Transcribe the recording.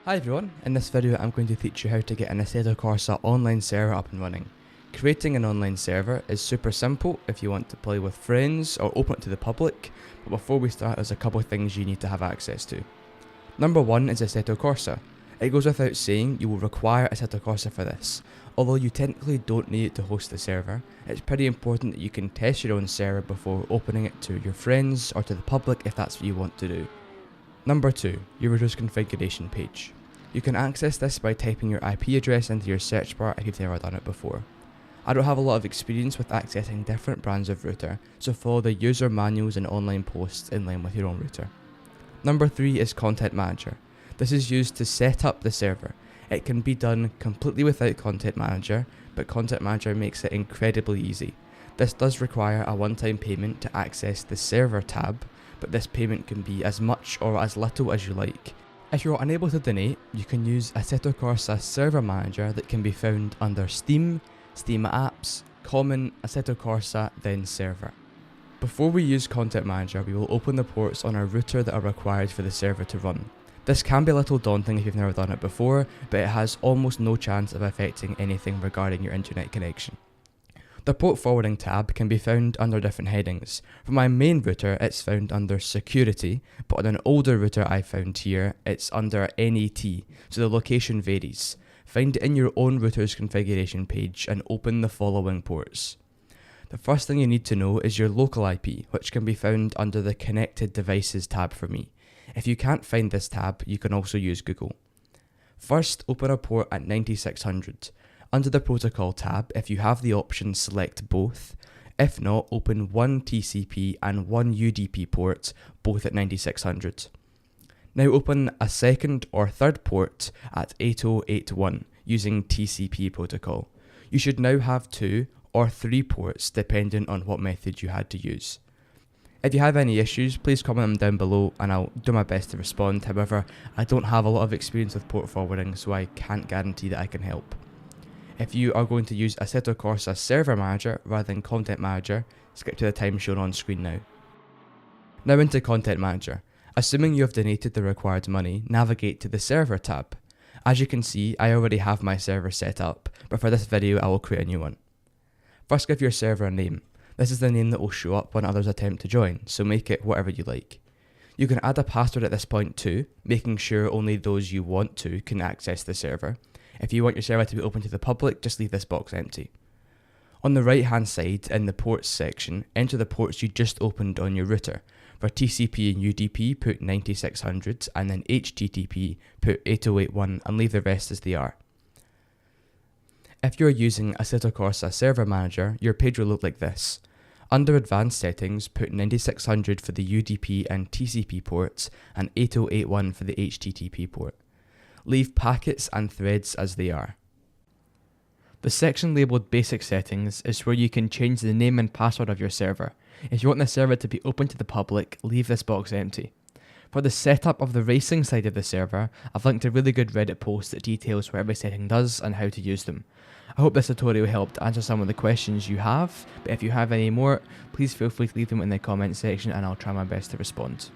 Hi everyone, in this video I'm going to teach you how to get an Assetto Corsa online server up and running. Creating an online server is super simple if you want to play with friends or open it to the public, but before we start there's a couple of things you need to have access to. Number 1 is Assetto Corsa. It goes without saying you will require Assetto Corsa for this. Although you technically don't need it to host the server, it's pretty important that you can test your own server before opening it to your friends or to the public if that's what you want to do. Number 2, your router's configuration page. You can access this by typing your IP address into your search bar if you've never done it before. I don't have a lot of experience with accessing different brands of router, so follow the user manuals and online posts in line with your own router. Number 3 is Content Manager. This is used to set up the server. It can be done completely without Content Manager, but Content Manager makes it incredibly easy. This does require a one-time payment to access the server tab, but this payment can be as much or as little as you like. If you're unable to donate, you can use Assetto Corsa Server Manager that can be found under Steam, Steam Apps, Common, Assetto Corsa, then Server. Before we use Content Manager, we will open the ports on our router that are required for the server to run. This can be a little daunting if you've never done it before, but it has almost no chance of affecting anything regarding your internet connection. The port forwarding tab can be found under different headings. For my main router it's found under Security, but on an older router I found here it's under NET, so the location varies. Find it in your own router's configuration page and open the following ports. The first thing you need to know is your local IP, which can be found under the Connected Devices tab for me. If you can't find this tab, you can also use Google. First, open a port at 9600. Under the Protocol tab, if you have the option, select both. If not, open one TCP and one UDP port, both at 9600. Now open a second or third port at 8081 using TCP protocol. You should now have 2 or 3 ports depending on what method you had to use. If you have any issues, please comment them down below and I'll do my best to respond. However, I don't have a lot of experience with port forwarding, so I can't guarantee that I can help. If you are going to use Assetto Corsa Server Manager rather than Content Manager, skip to the time shown on screen now. Now into Content Manager. Assuming you have donated the required money, navigate to the Server tab. As you can see, I already have my server set up, but for this video I will create a new one. First, give your server a name. This is the name that will show up when others attempt to join, so make it whatever you like. You can add a password at this point too, making sure only those you want to can access the server. If you want your server to be open to the public, just leave this box empty. On the right hand side, in the ports section, enter the ports you just opened on your router. For TCP and UDP, put 9600, and then HTTP, put 8081, and leave the rest as they are. If you are using Assetto Corsa Server Manager, your page will look like this. Under Advanced Settings, put 9600 for the UDP and TCP ports, and 8081 for the HTTP port. Leave packets and threads as they are. The section labelled Basic Settings is where you can change the name and password of your server. If you want the server to be open to the public, leave this box empty. For the setup of the racing side of the server, I've linked a really good Reddit post that details what every setting does and how to use them. I hope this tutorial helped answer some of the questions you have, but if you have any more, please feel free to leave them in the comment section and I'll try my best to respond.